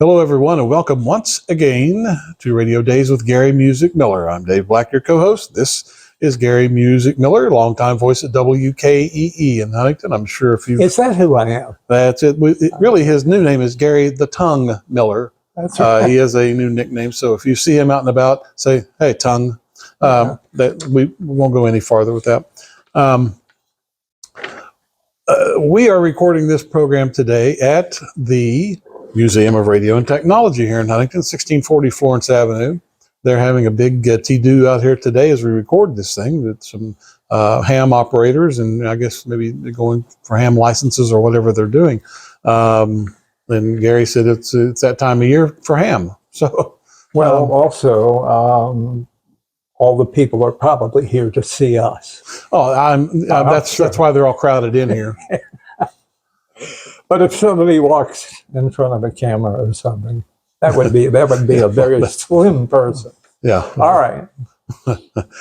Hello, everyone, and welcome once again to Radio Days with Gary Music Miller. I'm Dave Black, your co-host. This is Gary Music Miller, longtime voice at WKEE in Huntington. I'm sure if you... Is that who I am? That's it. Really, his new name is Gary the Tongue Miller. That's right. He has a new nickname, so if you see him out and about, say, hey, Tongue. That we won't go any farther with that. We are recording this program today at the Museum of Radio and Technology here in Huntington, 1640 Florence Avenue. They're having a big to-do out here today as we record this thing with some ham operators, and I guess maybe they're going for ham licenses or whatever they're doing. And Gary said it's that time of year for ham. So, well, also, all the people are probably here to see us. Oh, that's why they're all crowded in here. But if somebody walks in front of a camera or something, that would be a very slim person. Yeah. All right.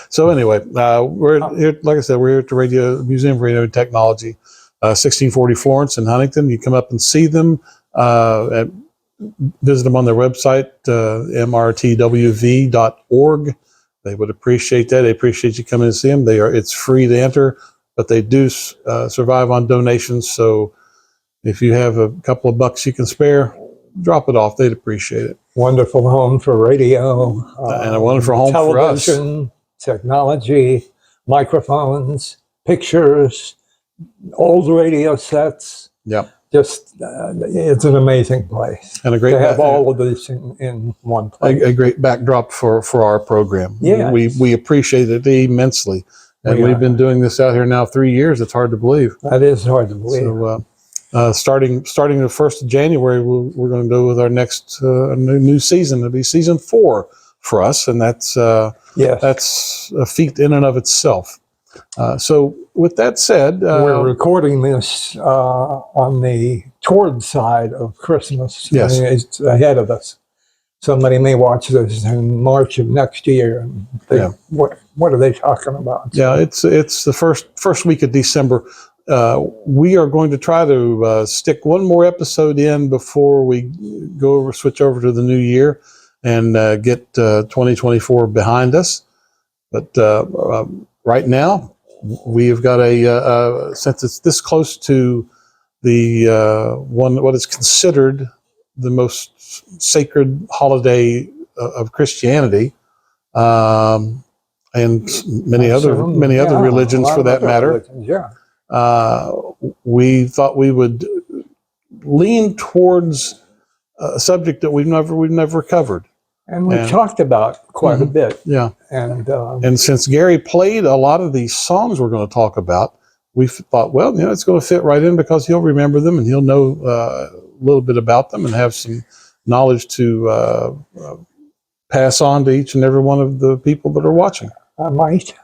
So anyway, we're here, like I said, we're here at the Museum of Radio and Technology, 1640 Florence in Huntington. You come up and see them, visit them on their website, mrtwv.org. They would appreciate that. They appreciate you coming to see them. It's free to enter, but they do survive on donations. So if you have a couple of bucks you can spare, drop it off. They'd appreciate it. Wonderful home for radio. And a wonderful home for us. Television, technology, microphones, pictures, old radio sets. Yep. Just, it's an amazing place. And a great to have all of this in one place. A great backdrop for our program. Yeah. We appreciate it immensely. And we've been doing this out here now 3 years. It's hard to believe. That is hard to believe. So, starting the 1st of January, we're going to go with our next new season. It'll be season 4 for us, and that's that's a feat in and of itself. So with that said, we're recording this on the toward side of Christmas. Yes. I mean, it's ahead of us. Somebody may watch this in March of next year and think, what are they talking about? Yeah, it's the first week of December. We are going to try to stick one more episode in before we switch over to the new year and get 2024 behind us. But right now, we've got since it's this close to the what is considered the most sacred holiday of Christianity, and many other religions for that matter. We thought we would lean towards a subject that we've never covered, and we talked about quite a bit. Yeah, and since Gary played a lot of these songs we're going to talk about, we thought, well, it's going to fit right in because he'll remember them and he'll know a little bit about them and have some knowledge to pass on to each and every one of the people that are watching. I might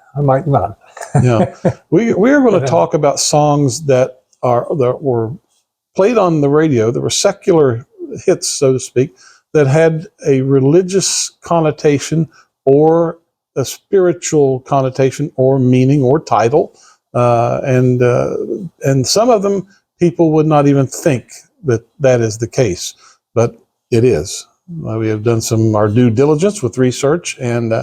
not. Yeah, we are going to talk about songs that were played on the radio, that were secular hits, so to speak, that had a religious connotation or a spiritual connotation or meaning or title, and some of them people would not even think that is the case, but it is. We have done our due diligence with research and.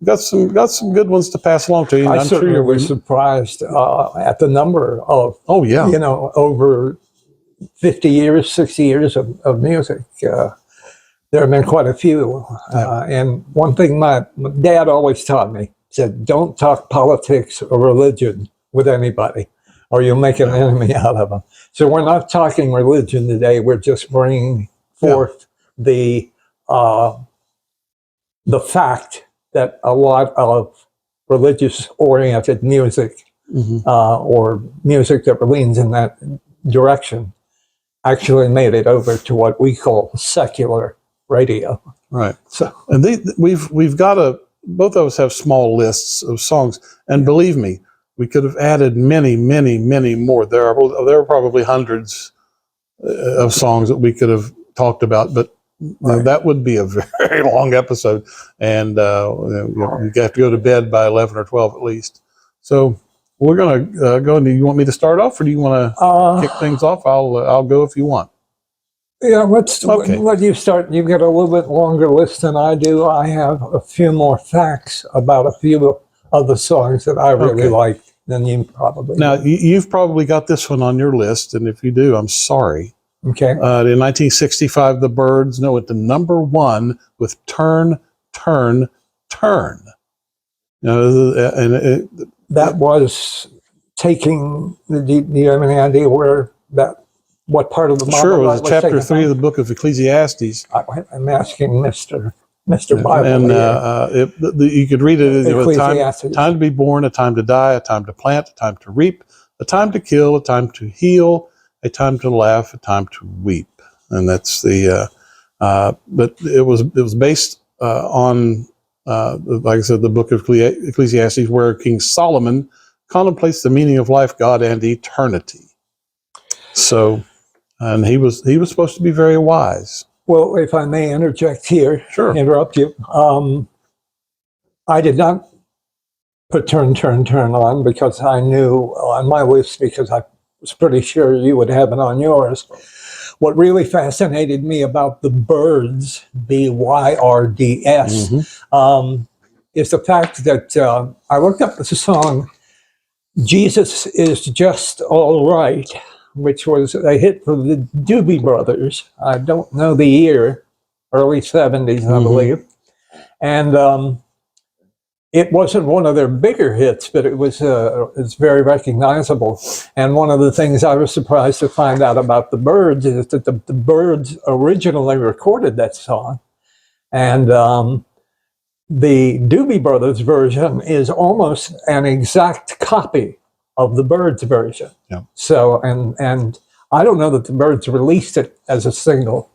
Got some good ones to pass along to you. I'm sure you were surprised at the number of over 50 years, 60 years of music. There have been quite a few. And one thing my dad always taught me, said, don't talk politics or religion with anybody or you'll make an enemy out of them. So we're not talking religion today. We're just bringing forth the fact that a lot of religious-oriented music or music that leans in that direction actually made it over to what we call secular radio. Right. So, and we've got both of us have small lists of songs, and believe me, we could have added many, many, many more. There are probably hundreds of songs that we could have talked about, but. That would be a very long episode, and you have to go to bed by 11 or 12 at least. So we're going to go. Do you want me to start off, or do you want to kick things off? I'll go if you want. Yeah, let's Okay. let you start. You've got a little bit longer list than I do. I have a few more facts about a few of the songs that I really Okay. like than you probably Now, do. you've probably got this one on your list, and if you do, I'm sorry. Okay. In 1965, the Byrds went to number one with "Turn, Turn, Turn." That was taking. Do you have any idea where that? What part of the Bible? Sure, it was Let's chapter take 3 of the book of Ecclesiastes. I'm asking Mister Bible And here. you could read it as a Ecclesiastes. time to be born, a time to die, a time to plant, a time to reap, a time to kill, a time to heal, a time to laugh, a time to weep. And that's the. But it was based on, like I said, the book of Ecclesiastes, where King Solomon contemplates the meaning of life, God, and eternity. So, and he was supposed to be very wise. Well, if I may interject here, Sure. interrupt you. I did not put turn, turn, turn on because I knew on my list, because I was pretty sure you would have it on yours. What really fascinated me about the Byrds, BYRDS, is the fact that I looked up the song Jesus is Just All Right, which was a hit for the Doobie Brothers. I don't know the year, early 70s, I believe. And it wasn't one of their bigger hits, but it's very recognizable. And one of the things I was surprised to find out about the Byrds is that the Byrds originally recorded that song. And the Doobie Brothers version is almost an exact copy of the Byrds version. Yeah. So, and I don't know that the Byrds released it as a single,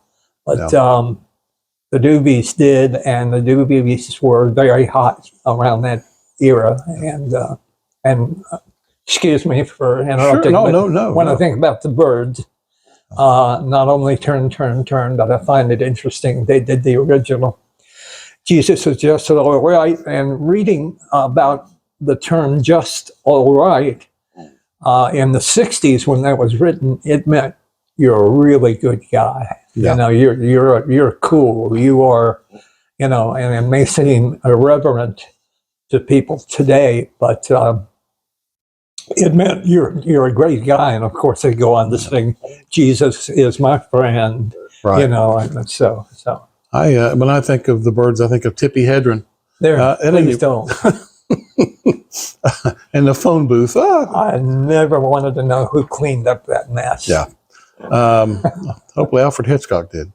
but the Doobies did, and the Doobies were very hot around that era. And excuse me for interrupting. Sure, no. When I think about the Byrds, not only Turn, Turn, Turn, but I find it interesting they did the original Jesus is Just All Right. And reading about the term "just all right" in the '60s when that was written, it meant you're a really good guy. Yeah. You know, you're cool. You are, and it may seem irreverent to people today, but it meant you're a great guy. And of course, they go on to sing, "Jesus is my friend." Right. And so. When I think of the Byrds, I think of Tippi Hedren. Please don't. In the phone booth. I never wanted to know who cleaned up that mess. Yeah. Hopefully Alfred Hitchcock did.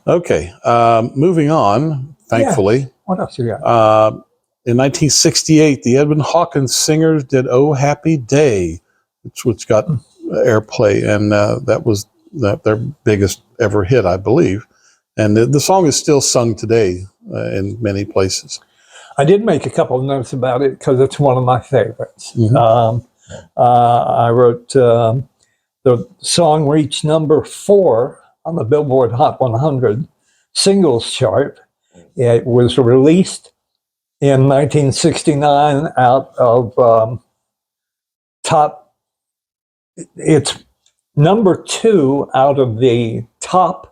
Okay. Moving on, thankfully. Yeah. What else you got? In 1968, the Edwin Hawkins Singers did "Oh Happy Day," which got airplay, and that was their biggest ever hit, I believe. And the song is still sung today in many places. I did make a couple of notes about it because it's one of my favorites. I wrote the song reached number 4 on the Billboard Hot 100 singles chart. It was released in 1969 out of top. It's number 2 out of the top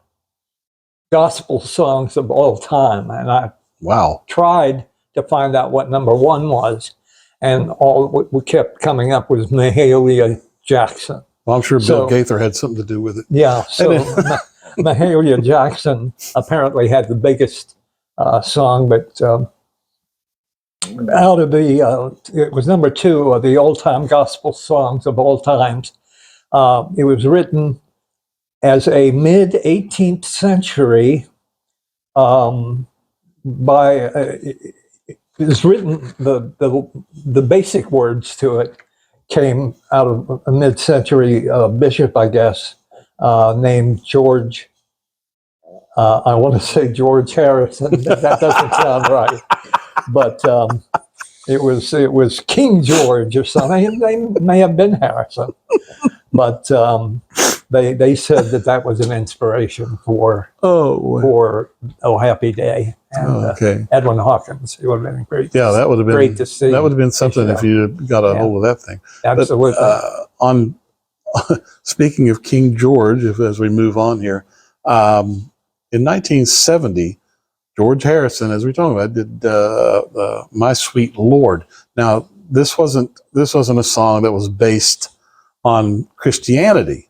gospel songs of all time, and I tried to find out what number 1 was, and all we kept coming up was Mahalia Jackson. Well, I'm sure Bill Gaither had something to do with it. Yeah, so Mahalia Jackson apparently had the biggest song, but out of it was number 2 of the all-time gospel songs of all times. It was written as a mid-18th century it was written, the basic words to it came out of a mid-century bishop, I guess, named George, I want to say George Harrison. That doesn't sound right. But it was King George or something. They may have been Harrison. But they said that was an inspiration for "Oh Happy Day." And Edwin Hawkins. It would have been great. Yeah, that would have been great to see. That would have been something if you got a hold of that thing. Absolutely. But, speaking of King George, as we move on here, In 1970, George Harrison, as we're talking about, did "My Sweet Lord." Now, this wasn't a song that was based on Christianity.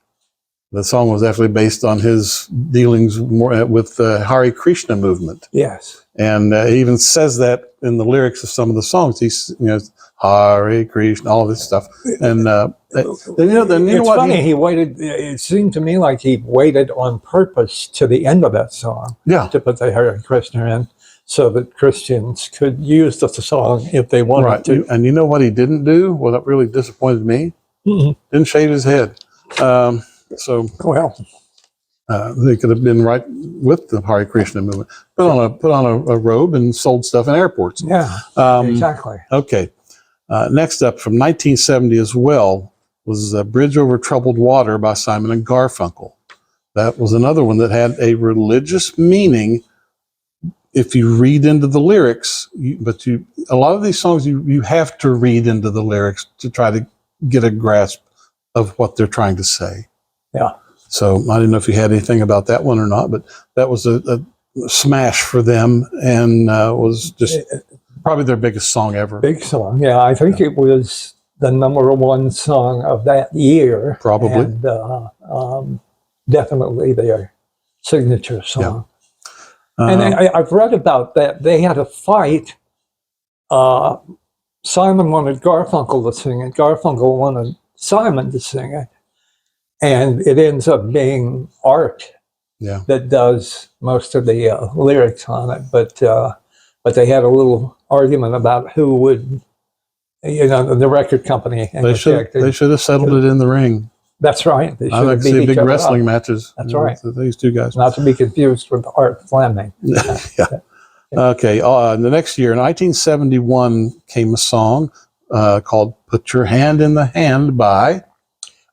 The song was actually based on his dealings more with the Hare Krishna movement. Yes. And he even says that in the lyrics of some of the songs. He's, Hare Krishna, all this stuff. And it's funny. He waited. It seemed to me like he waited on purpose to the end of that song, to put the Hare Krishna in, so that Christians could use the song if they wanted to. And you know what he didn't do? Well, that really disappointed me. Didn't shave his head. They could have been right with the Hare Krishna movement. Put on a robe and sold stuff in airports. Yeah, exactly. Okay. Next up, from 1970 as well, was "Bridge Over Troubled Water" by Simon and Garfunkel. That was another one that had a religious meaning if you read into the lyrics. A lot of these songs, you have to read into the lyrics to try to get a grasp of what they're trying to say. Yeah. So I didn't know if you had anything about that one or not, but that was a smash for them, and was just probably their biggest song ever. Big song, yeah. I think it was the #1 song of that year. Probably. And definitely their signature song. Yeah. And I've read about that. They had a fight. Simon wanted Garfunkel to sing it. Garfunkel wanted Simon to sing it. And it ends up being Art that does most of the lyrics on it. But they had a little argument about who would, the record company. They should have settled it in the ring. That's right. They I like to see big wrestling matches. That's right. These two guys. Not to be confused with Art Fleming. Yeah. Okay. The next year, in 1971, came a song called "Put Your Hand in the Hand" by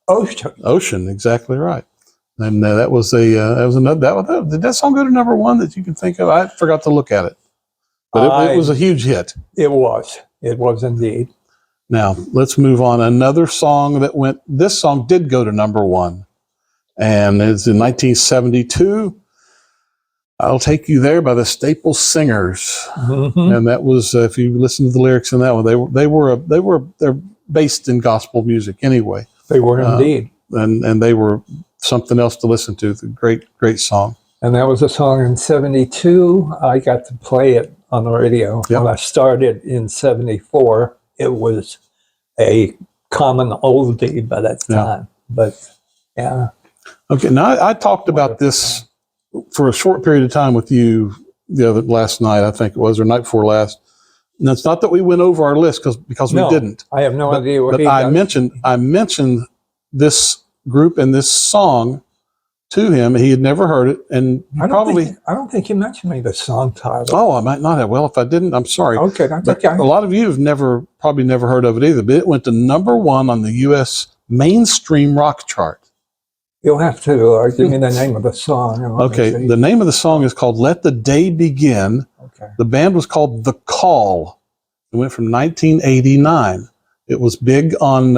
Ocean. Exactly right. And that was another. Did that song go to #1 that you can think of? I forgot to look at it, but it was a huge hit. It was. It was indeed. Now let's move on. Another song that went. This song did go to #1, and it's in 1972. "I'll Take You There" by the Staple Singers, and that was, if you listen to the lyrics in that one, they're based in gospel music anyway. They were indeed, and they were something else to listen to. It's a great song. And that was a song in '72. I got to play it on the radio when I started in '74. It was a common oldie by that time, but yeah. Okay, now I talked about this for a short period of time with you last night, I think it was, or night before last. And it's not that we went over our list because we didn't. I have no idea what he does. does. I mentioned this group and this song to him. He had never heard it, and I don't think you mentioned me the song title. Oh, I might not have. Well, if I didn't, I'm sorry. Okay, that's okay. A lot of you have probably never heard of it either. But it went to #1 on the U.S. mainstream rock chart. You'll have to give me the name of the song. Okay, the name of the song is called "Let the Day Begin." Okay. The band was called The Call. It went from 1989. It was big on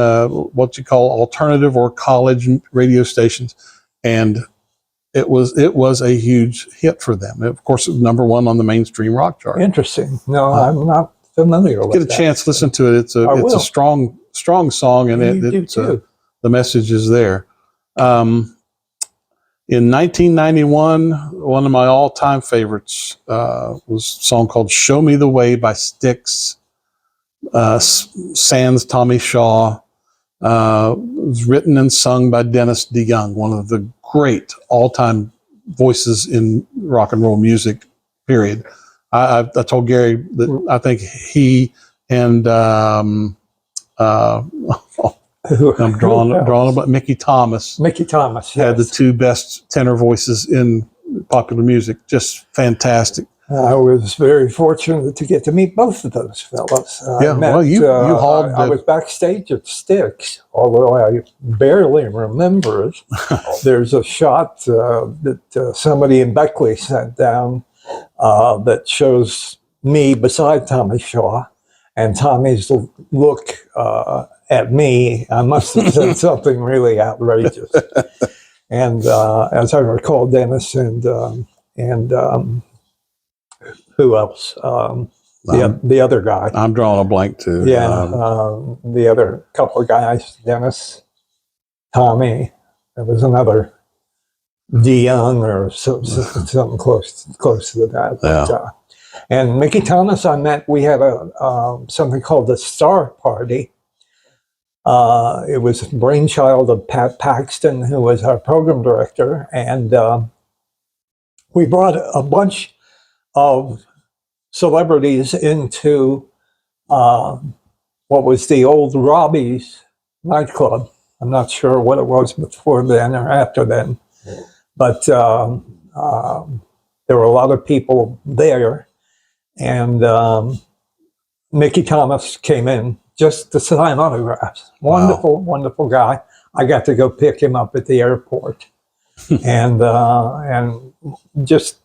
what you call alternative or college radio stations, and it was a huge hit for them. Of course, it was #1 on the mainstream rock chart. Interesting. No, I'm not familiar with that. Get a chance, listen to it. It's a strong song, and the message is there. In 1991, one of my all-time favorites was a song called "Show Me the Way" by Styx, sans Tommy Shaw. It was written and sung by Dennis DeYoung, one of the great all-time voices in rock and roll music, period. I told Gary that I think he and I'm drawing about Mickey Thomas. Mickey Thomas had the two best tenor voices in popular music. Just fantastic. I was very fortunate to get to meet both of those fellows. You hauled. I was backstage at Styx, although I barely remember it. There's a shot that somebody in Beckley sent down that shows me beside Tommy Shaw, and Tommy's look at me. I must have said something really outrageous. And as I recall, Dennis and who else? The other guy. I'm drawing a blank too. Yeah, the other couple of guys, Dennis, Tommy. There was another DeYoung or something close to that. But, Yeah. and Mickey Thomas, I met. We had something called the Star Party. It was a brainchild of Pat Paxton, who was our program director, and we brought a bunch of celebrities into what was the old Robbie's nightclub. I'm not sure what it was before then or after then, but there were a lot of people there, and Mickey Thomas came in just to sign autographs. Wonderful, wonderful guy. I got to go pick him up at the airport, and just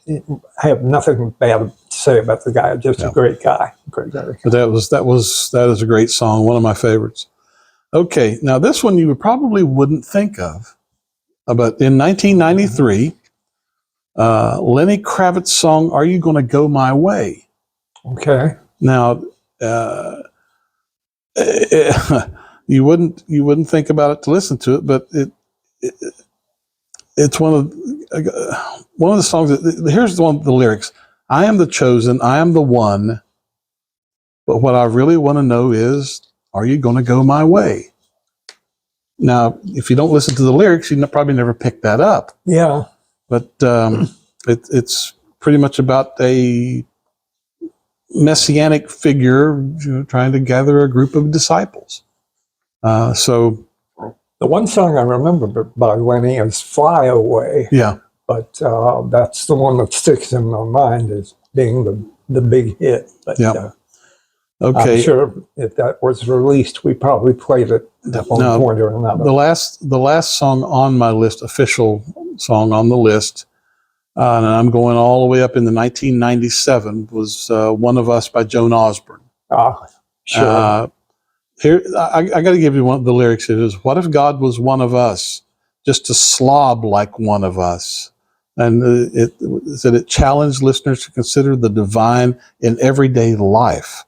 have nothing bad to say about the guy. Just a great guy, great guy. But that is a great song, one of my favorites. Okay, now this one you probably wouldn't think of, but in 1993, Lenny Kravitz's song "Are You Gonna Go My Way?" Okay. Now, you wouldn't think about it to listen to it, but it's one of the songs here's the lyrics. I am the chosen, I am the one, but what I really want to know is, are you going to go my way? Now, if you don't listen to the lyrics, you probably never pick that up. Yeah. But it's pretty much about a messianic figure, trying to gather a group of disciples. So the one song I remember by Lenny is "Fly Away." Yeah. But that's the one that sticks in my mind as being the big hit. But, okay. I'm sure if that was released, we probably played it at one point or another. The last song on my list, official song on the list, and I'm going all the way up into 1997, was "One of Us" by Joan Osborne. Sure. Here, I got to give you one of the lyrics. It is, "What if God was one of us, just a slob like one of us?" And it said it challenged listeners to consider the divine in everyday life.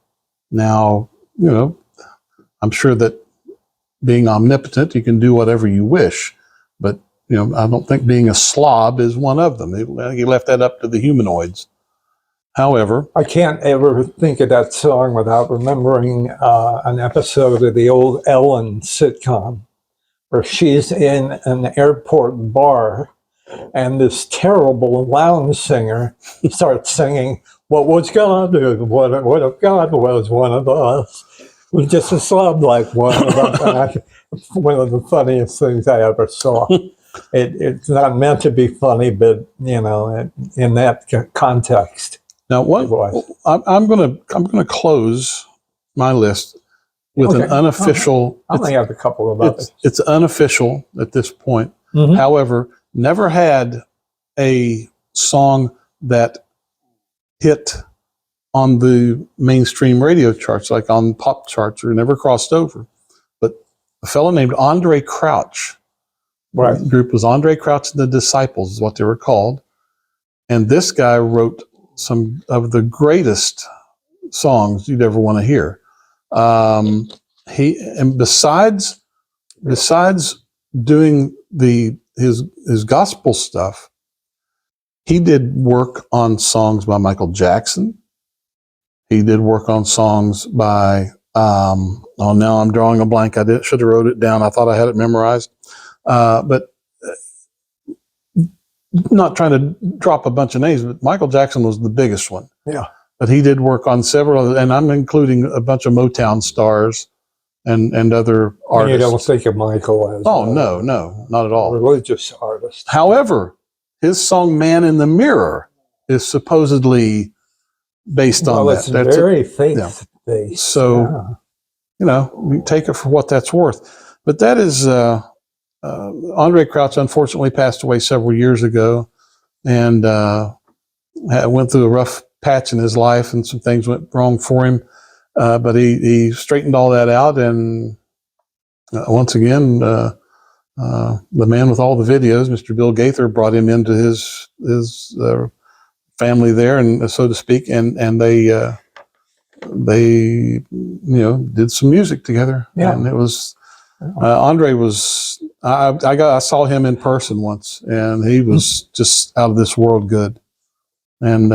Now, I'm sure that being omnipotent, you can do whatever you wish, but I don't think being a slob is one of them. He left that up to the humanoids. However, I can't ever think of that song without remembering an episode of the old Ellen sitcom where she's in an airport bar and this terrible lounge singer starts singing, "What was God do? What if God was one of us? Was just a slob like one of us." One of the funniest things I ever saw. It's not meant to be funny, but in that context. Now, I'm gonna close my list with an unofficial. I only have a couple of others. It's unofficial at this point. Mm-hmm. However, never had a song that hit on the mainstream radio charts, like on pop charts, or never crossed over. But a fellow named Andre Crouch. Right. The group was Andre Crouch and the Disciples, is what they were called. And this guy wrote some of the greatest songs you'd ever want to hear. Besides doing his gospel stuff, he did work on songs by Michael Jackson. He did work on songs by now I'm drawing a blank. I should have wrote it down. I thought I had it memorized, but. Not trying to drop a bunch of names, but Michael Jackson was the biggest one. Yeah. But he did work on several other, and I'm including a bunch of Motown stars and other artists. You don't think of Michael as no, not at all. Religious artist. However, his song "Man in the Mirror" is supposedly based on that. It's very faith-based. So, you take it for what that's worth. But that is... Andre Crouch unfortunately passed away several years ago, and went through a rough patch in his life, and some things went wrong for him. But he straightened all that out, and once again the man with all the videos, Mr. Bill Gaither, brought him into his family there, and so to speak, and they did some music together, and it was Andre was I saw him in person once, and he was just out of this world good, and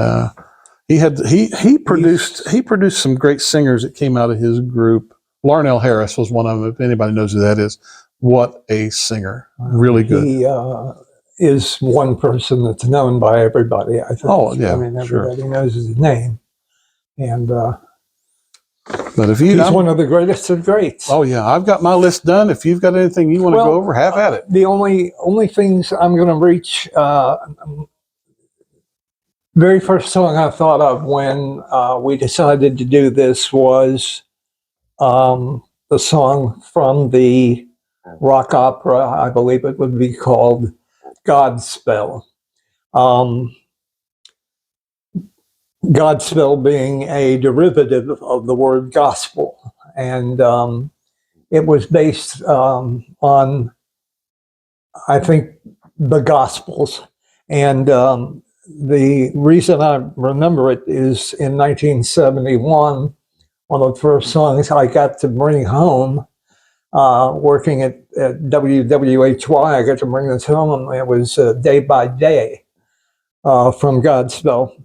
he produced some great singers that came out of his group. Larnell Harris was one of them. If anybody knows who that is, what a singer! Really good. He is one person that's known by everybody. I think. Oh yeah, I mean, everybody knows his name, and but if he's one of the greatest of greats. Oh yeah, I've got my list done. If you've got anything you want to go over, have at it. The only things I'm going to reach. Very first song I thought of when we decided to do this was the song from the rock opera, I believe it would be called Godspell. Godspell being a derivative of the word gospel. And it was based on, I think, the Gospels. And the reason I remember it is in 1971, one of the first songs I got to bring home, working at WWHY, I got to bring this home. It was Day by Day from Godspell.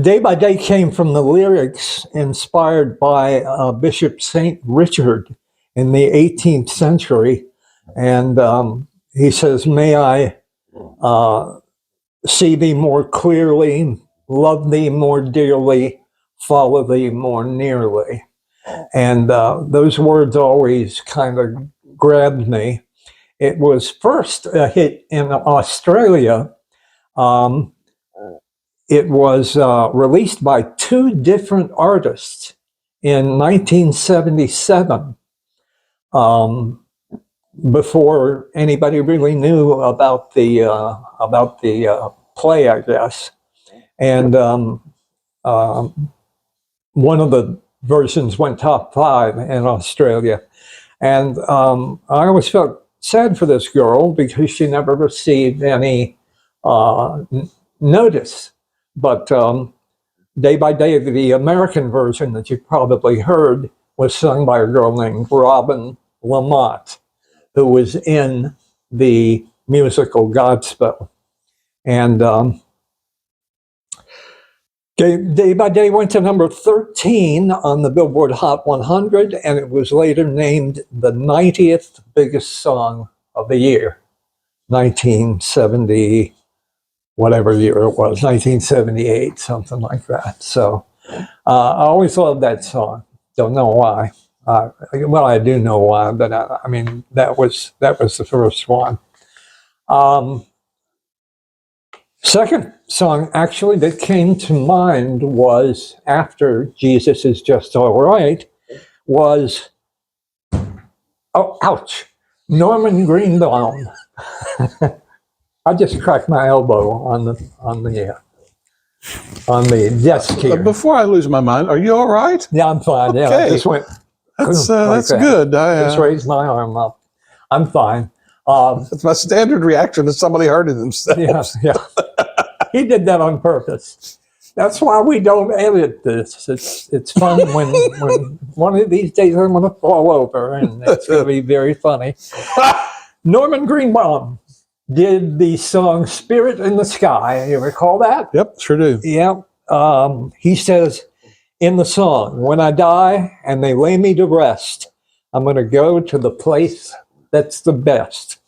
Day by Day came from the lyrics inspired by Bishop St. Richard in the 18th century. And he says, may I see thee more clearly, love thee more dearly, follow thee more nearly. And those words always kind of grabbed me. It was first a hit in Australia. It was released by two different artists in 1977, before anybody really knew about the play, I guess. And one of the versions went top 5 in Australia. And I always felt sad for this girl because she never received any notice. But Day by Day, the American version that you probably heard, was sung by a girl named Robin Lamont, who was in the musical Godspell. And Day by Day went to number 13 on the Billboard Hot 100, and it was later named the 90th biggest song of the year, 1970, whatever year it was, 1978, something like that. So I always loved that song. Don't know why. Well, I do know why, but I mean, that was the first one. Second song, actually, that came to mind was after Jesus Is Just All Right, was, oh, ouch, Norman Greenbaum. I just cracked my elbow on the desk here. Before I lose my mind, are you all right? Yeah, I'm fine. Okay. Yeah, I just went. That's good. Just raised my arm up. I'm fine. It's my standard reaction to somebody hurting themselves. Yeah. He did that on purpose. That's why we don't edit this. It's fun when one of these days I'm going to fall over, and it's going to be very funny. Norman Greenbaum did the song Spirit in the Sky. You recall that? Yep, sure do. Yeah. He says in the song, when I die and they lay me to rest, I'm going to go to the place that's the best.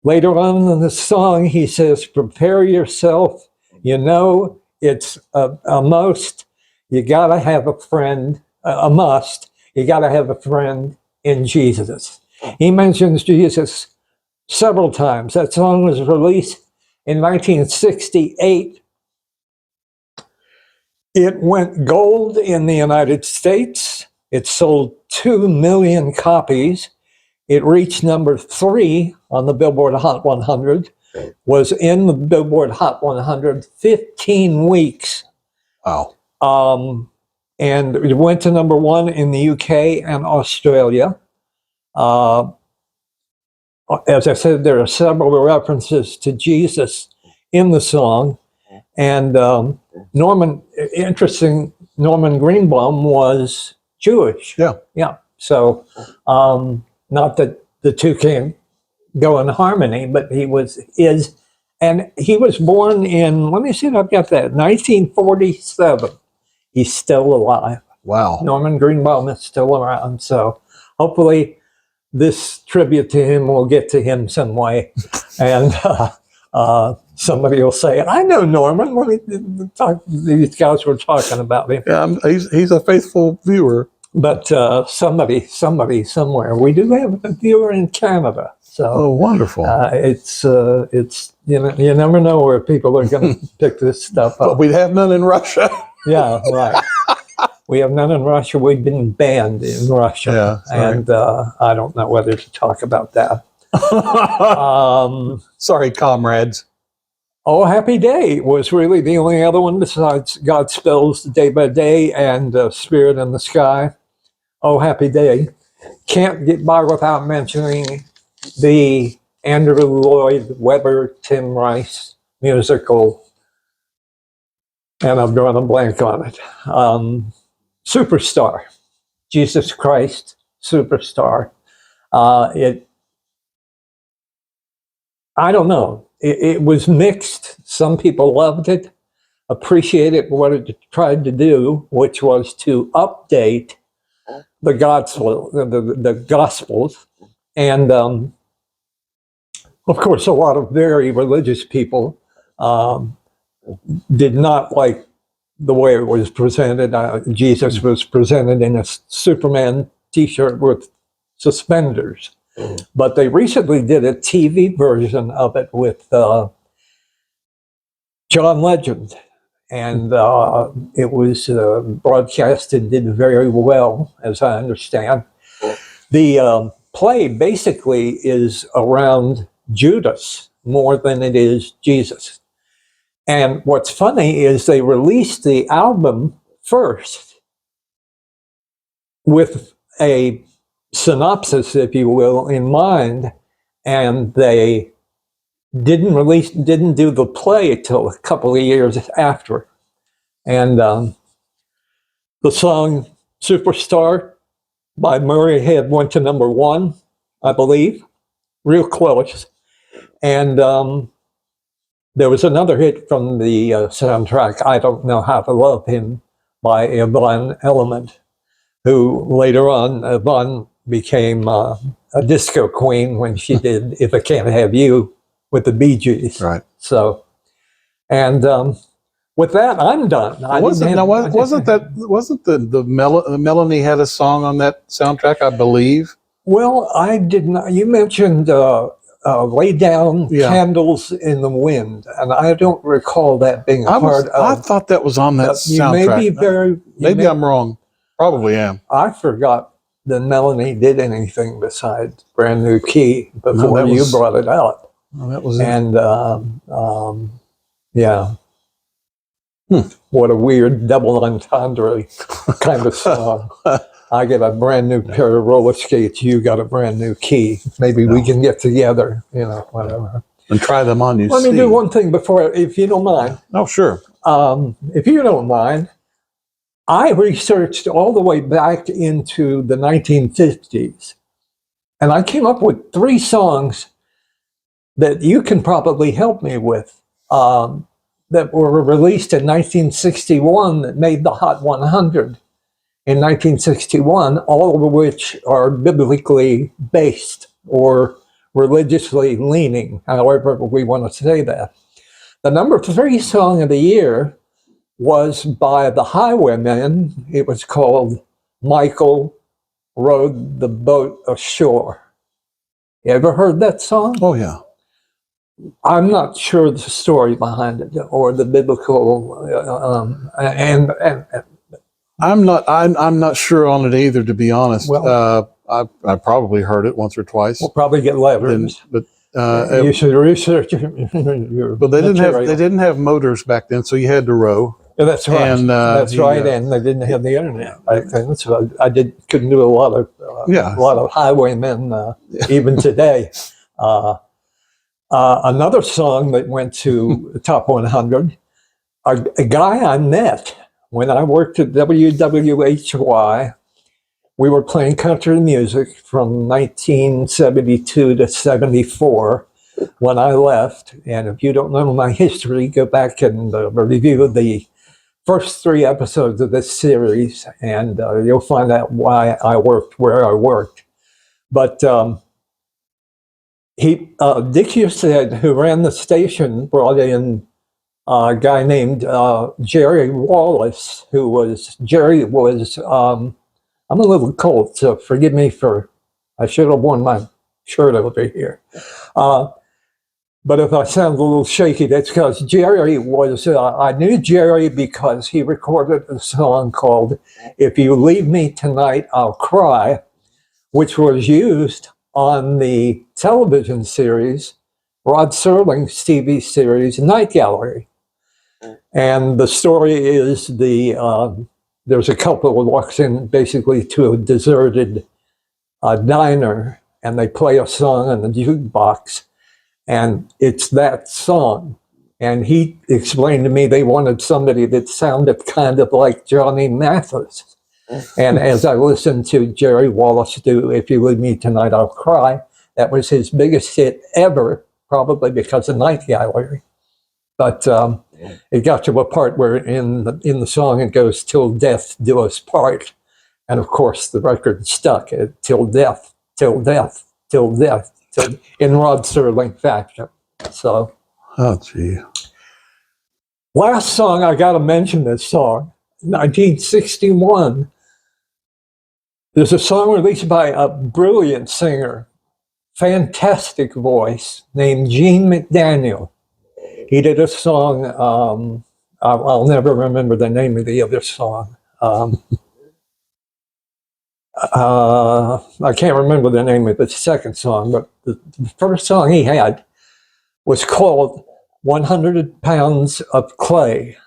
Later on in the song, he says, prepare yourself. You know, it's a must. You got to have a friend, a must. You got to have a friend in Jesus. He mentions Jesus several times. That song was released in 1968. It went gold in the United States. It sold 2 million copies. It reached number 3 on the Billboard Hot 100, was in the Billboard Hot 100 15 weeks. Wow. And it went to #1 in the UK and Australia. As I said, there are several references to Jesus in the song. And Norman Greenbaum was Jewish. Yeah. Yeah. So not that the two can't go in harmony, but he is. And he was born in, let me see if I've got that, 1947. He's still alive. Wow. Norman Greenbaum is still around. So hopefully this tribute to him will get to him some way. And somebody will say, I know Norman. These guys were talking about him. Yeah, he's a faithful viewer. But somebody somewhere. We do have a viewer in Canada. So wonderful. It's you never know where people are going to pick this stuff up. But we have none in Russia. Yeah, right. We have none in Russia. We've been banned in Russia. Yeah, and I don't know whether to talk about that. Sorry, comrades. Oh, Happy Day was really the only other one besides God Spells Day by Day and Spirit in the Sky. Oh, Happy Day. Can't get by without mentioning the Andrew Lloyd Webber, Tim Rice musical, and I've drawn a blank on it. Superstar, Jesus Christ Superstar. I don't know. It was mixed. Some people loved it, appreciated what it tried to do, which was to update the gospel, the Gospels, and of course, a lot of very religious people did not like the way it was presented. Jesus was presented in a Superman T-shirt with suspenders. But they recently did a TV version of it with John Legend. And it was broadcast and did very well, as I understand. The play basically is around Judas more than it is Jesus. And what's funny is they released the album first with a synopsis, if you will, in mind, and they didn't do the play until a couple of years after. And the song Superstar by Murray Head went to #1, I believe, real close. And there was another hit from the soundtrack, I Don't Know How to Love Him, by Yvonne Element, who later on, Yvonne became a disco queen when she did If I Can't Have You with the Bee Gees. Right. So, and with that, I'm done. Wasn't the Melanie had a song on that soundtrack, I believe? Well, I did not. You mentioned Lay Down Candles in the Wind, and I don't recall that being a part of. I thought that was on that soundtrack. Maybe I'm wrong. Probably am. I forgot that Melanie did anything besides Brand New Key before you brought it up. Well, that was and yeah. What a weird double entendre kind of song. I get a brand new pair of roller skates. You got a brand new key. Maybe we can get together, whatever. And try them on you. Let me do one thing before, if you don't mind. Oh, sure. If you don't mind, I researched all the way back into the 1950s, and I came up with 3 songs that you can probably help me with that were released in 1961 that made the Hot 100 in 1961, all of which are biblically based or religiously leaning, however we want to say that. The number 3 song of the year was by the Highwaymen. It was called Michael Rowed the Boat Ashore. You ever heard that song? Oh, yeah. I'm not sure the story behind it or the biblical, and I'm not sure on it either, to be honest. Well, I probably heard it once or twice. We'll probably get letters. But you should research your but they didn't have motors back then, so you had to row. Yeah, that's right. And That's right. And they didn't have the internet back then, so I couldn't do a lot of Highwaymen even today. Another song that went to the top 100. A guy I met when I worked at WWHY. We were playing country music from 1972 to 74 when I left. And if you don't know my history, go back and review the first 3 episodes of this series, and you'll find out why I worked where I worked. But Dick Husted, who ran the station, brought in a guy named Jerry Wallace, Jerry was, I'm a little cold, so forgive me I should have worn my shirt over here. But if I sound a little shaky, that's because Jerry was, I knew Jerry because he recorded a song called If You Leave Me Tonight, I'll Cry, which was used on the television series, Rod Serling's TV series, Night Gallery. And the story is there's a couple who walks in basically to a deserted diner, and they play a song on the jukebox. And it's that song. And he explained to me they wanted somebody that sounded kind of like Johnny Mathis. And as I listened to Jerry Wallace do If You Leave Me Tonight, I'll Cry, that was his biggest hit ever, probably because of Night Gallery. But it got to a part where in the song it goes, till death do us part. And of course, the record stuck at till death, till death, till death. In Rod Serling fashion. So, oh gee. Last song, I got to mention this song, 1961. There's a song released by a brilliant singer, fantastic voice, named Gene McDaniel. He did a song, I'll never remember the name of the other song. I can't remember the name of the second song, but the first song he had was called 100 Pounds of Clay.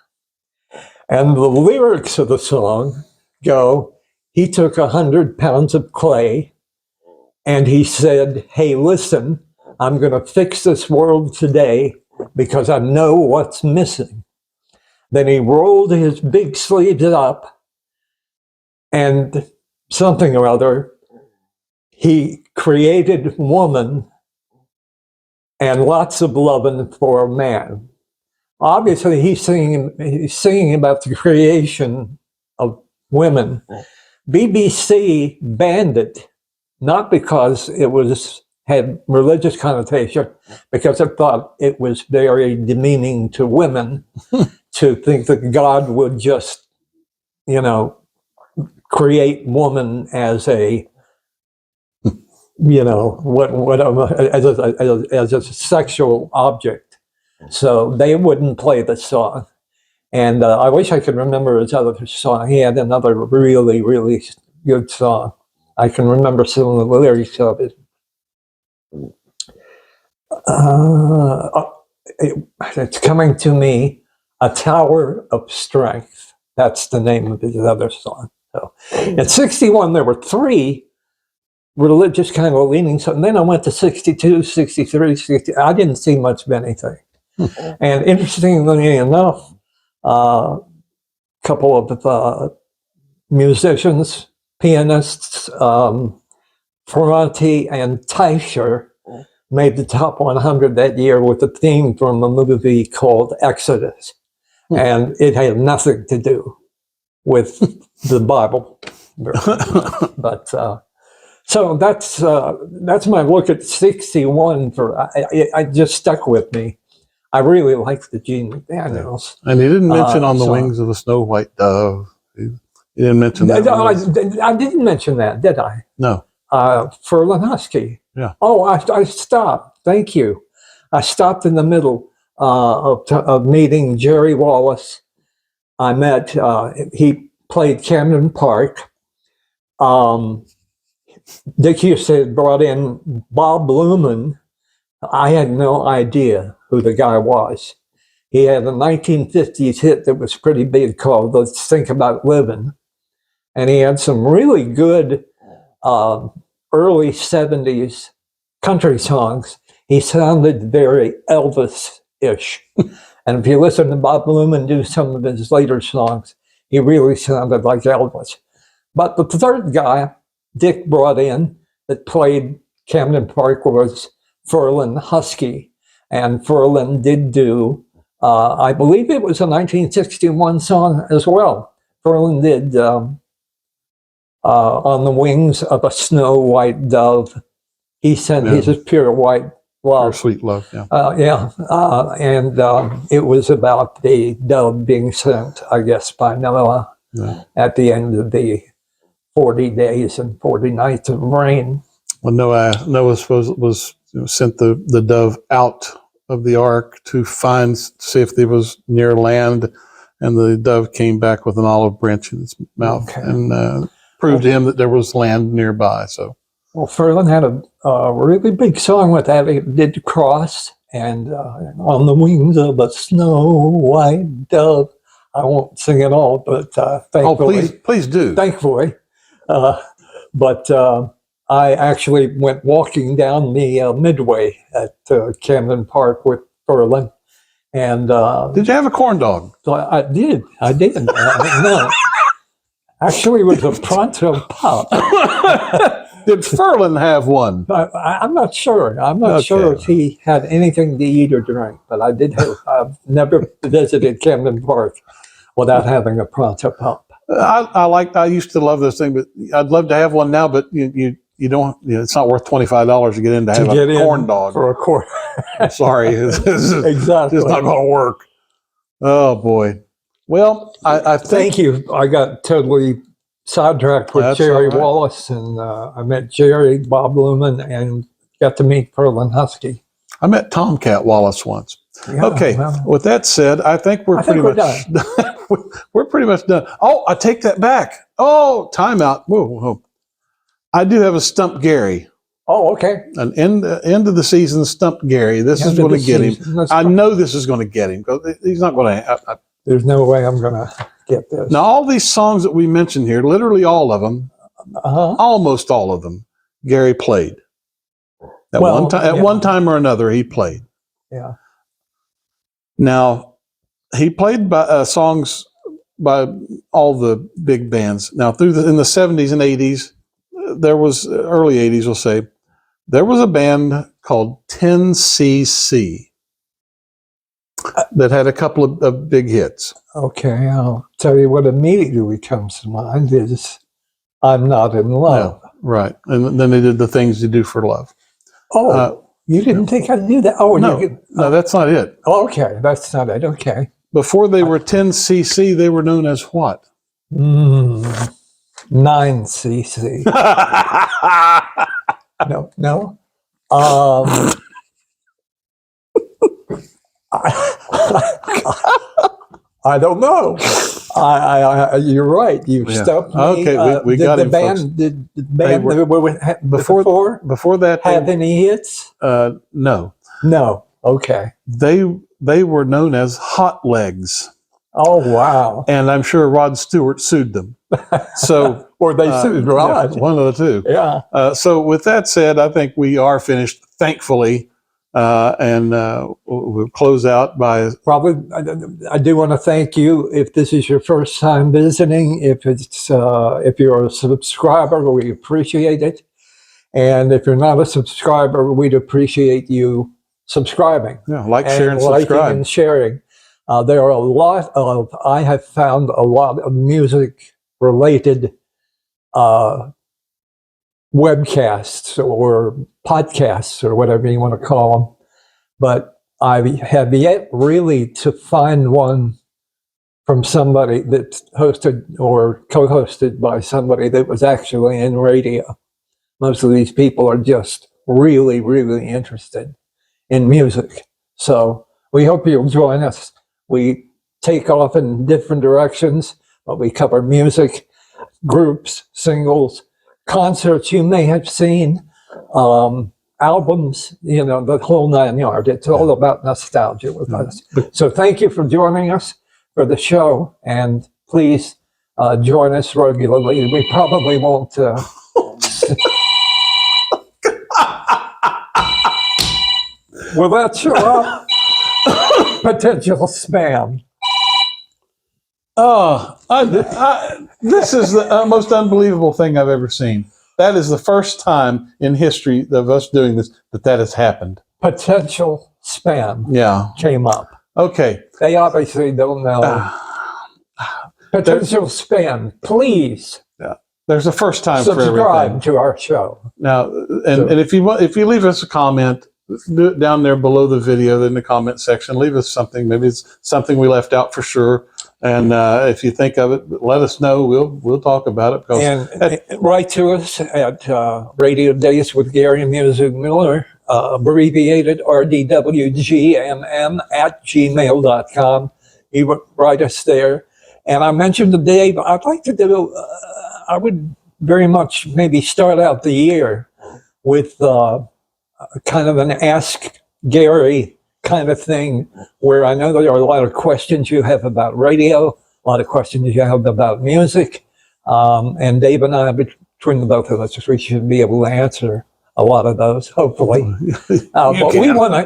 And the lyrics of the song go, he took 100 pounds of clay and he said, hey, listen, I'm going to fix this world today because I know what's missing. Then he rolled his big sleeves up and something or other, he created woman and lots of loving for a man. Obviously, he's singing about the creation of women. BBC banned it, not because it had religious connotation, because it thought it was very demeaning to women to think that God would just, create woman as a as a sexual object. So they wouldn't play the song. And I wish I could remember his other song. He had another really, really good song. I can remember some of the lyrics of it. It's coming to me, A Tower of Strength. That's the name of his other song. So, at 61, there were 3 religious kind of leanings. And then I went to 62, 63, 60. I didn't see much of anything. And interestingly enough, a couple of musicians, pianists, Ferranti and Teicher made the top 100 that year with a theme from a movie called Exodus. And it had nothing to do with the Bible. But so that's my look at 61. I just stuck with me. I really like the Gene McDaniels. And he didn't mention On the Wings of a Snow White Dove. He didn't mention that. I didn't mention that, did I? No. For Lenowski. Yeah. Oh, I stopped. Thank you. I stopped in the middle of meeting Jerry Wallace. I met, he played Camden Park. Dick Husted brought in Bob Luman. I had no idea who the guy was. He had a 1950s hit that was pretty big called "Let's Think About Living," and he had some really good early 70s country songs. He sounded very Elvis-ish. And if you listen to Bob Luman do some of his later songs, he really sounded like Elvis. But the third guy Dick brought in that played Camden Park was Ferlin Husky. And Ferlin did do, I believe it was a 1961 song as well. Ferlin did On the Wings of a Snow White Dove. He sent his pure white love. Pure sweet love, yeah. And it was about the dove being sent, I guess, by Noah at the end of the 40 days and 40 nights of rain. Well, Noah was sent the dove out of the ark to see if there was near land, and the dove came back with an olive branch in its mouth and proved to him that there was land nearby. So, well, Ferlin had a really big song with that. He did the cross and On the Wings of a Snow White Dove. I won't sing it all, but thankfully, please do. Thankfully, but I actually went walking down the Midway at Camden Park with Ferlin. And did you have a corn dog? So I did. No. Actually, it was a pronto pup. Did Ferlin have one? I'm not sure. I'm not sure if he had anything to eat or drink, but I did have. I've never visited Camden Park without having a pronto pup. I used to love this thing, but I'd love to have one now. But you don't. It's not worth $25 to get in to have a corn dog for a quarter. Sorry, exactly. It's not going to work. Oh boy. Well, I thank you. I got totally sidetracked with Jerry Wallace, and I met Jerry, Bob Luman, and got to meet Ferlin Husky. I met Tomcat Wallace once. Yeah, okay. Well, with that said, I think we're pretty much done. We're pretty much done. Oh, I take that back. Oh, timeout. Whoa. I do have a Stump Gary. Oh, okay. An end of the season Stump Gary. This is going to get him. I know this is going to get him because he's not going to. There's no way I'm going to get this. Now, all these songs that we mentioned here, literally all of them, almost all of them, Gary played. At one time or another, he played. Yeah. Now, he played songs by all the big bands. Now, in the 70s and 80s, there was early 80s, we'll say, there was a band called 10cc. That had a couple of big hits. Okay, I'll tell you what immediately comes to mind is I'm Not in Love. Yeah, right. And then they did The Things You Do for Love. Oh, you didn't think I knew that? Oh, no, that's not it. Okay, that's not it. Okay. Before they were 10cc, they were known as what? 9cc. No. I don't know. You're right. You stumped me. Okay, we got him. Did the band before that have any hits? No. Okay. They were known as Hot Legs. Oh wow! And I'm sure Rod Stewart sued them. So or they sued Rod. Yeah, one of the two. Yeah. So with that said, I think we are finished. Thankfully. And we'll close out by probably. I do want to thank you if this is your first time visiting. If you're a subscriber, we appreciate it. And if you're not a subscriber, we'd appreciate you subscribing. Yeah, share, and subscribe. Liking and sharing. There are a lot of. I have found a lot of music related webcasts or podcasts or whatever you want to call them, but I have yet really to find one from somebody that's hosted or co-hosted by somebody that was actually in radio. Most of these people are just really, really interested in music. So we hope you'll join us. We take off in different directions, but we cover music, groups, singles, concerts you may have seen, albums, you know, the whole 9 yards. It's all about nostalgia with us. So thank you for joining us for the show, and please join us regularly. We probably won't. Will that show up? Potential spam. Oh, this is the most unbelievable thing I've ever seen. That is the first time in history of us doing this that has happened. Potential spam. Yeah. Came up. Okay. They obviously don't know. Potential spam. Please. Yeah. There's a first time for everything. Subscribe to our show. Now, and if you leave us a comment, do it down there below the video in the comment section. Leave us something. Maybe it's something we left out for sure. And if you think of it, let us know. We'll talk about it. And write to us at Radio Days with Gary and Music Miller, abbreviated RDWGMM at gmail.com. You write us there. And I mentioned to Dave, I'd like to do, I would very much maybe start out the year with kind of an Ask Gary kind of thing, where I know there are a lot of questions you have about radio, a lot of questions you have about music, and Dave and I, between the both of us, we should be able to answer a lot of those, hopefully. But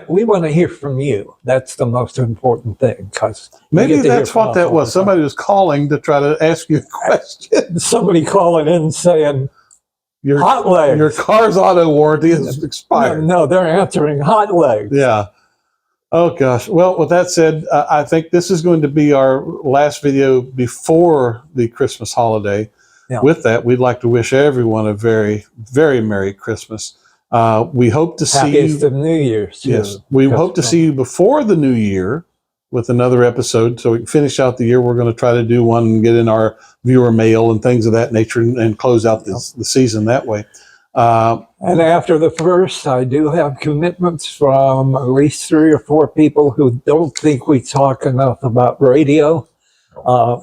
we want to hear from you. That's the most important thing, because maybe that's what that was. Somebody was calling to try to ask you a question. Somebody calling in saying, hot legs. Your car's auto warranty is expired. No, they're answering hot legs. Yeah. Oh, gosh. Well, with that said, I think this is going to be our last video before the Christmas holiday. Yeah. With that, we'd like to wish everyone a very, very Merry Christmas. We hope to see you. Happiest of New Year's. Too. Yes. We hope to see you before the new year with another episode, so we can finish out the year. We're going to try to do one and get in our viewer mail and things of that nature and close out the season that way. And after the first, I do have commitments from at least 3 or 4 people who don't think we talk enough about radio.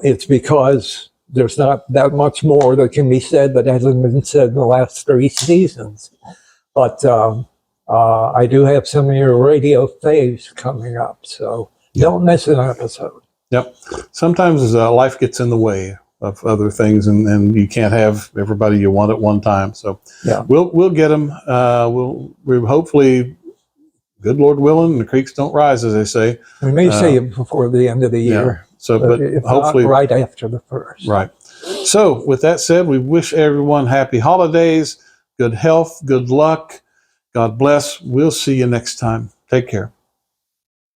It's because there's not that much more that can be said that hasn't been said in the last 3 seasons. But I do have some of your radio faves coming up, so don't miss an episode. Yep. Sometimes life gets in the way of other things, and you can't have everybody you want at one time. So yeah, we'll get them. We'll hopefully, good Lord willing, the creeks don't rise, as they say. We may see it before the end of the year. Yeah. So, but hopefully right after the first. Right. So with that said, we wish everyone happy holidays, good health, good luck. God bless. We'll see you next time. Take care.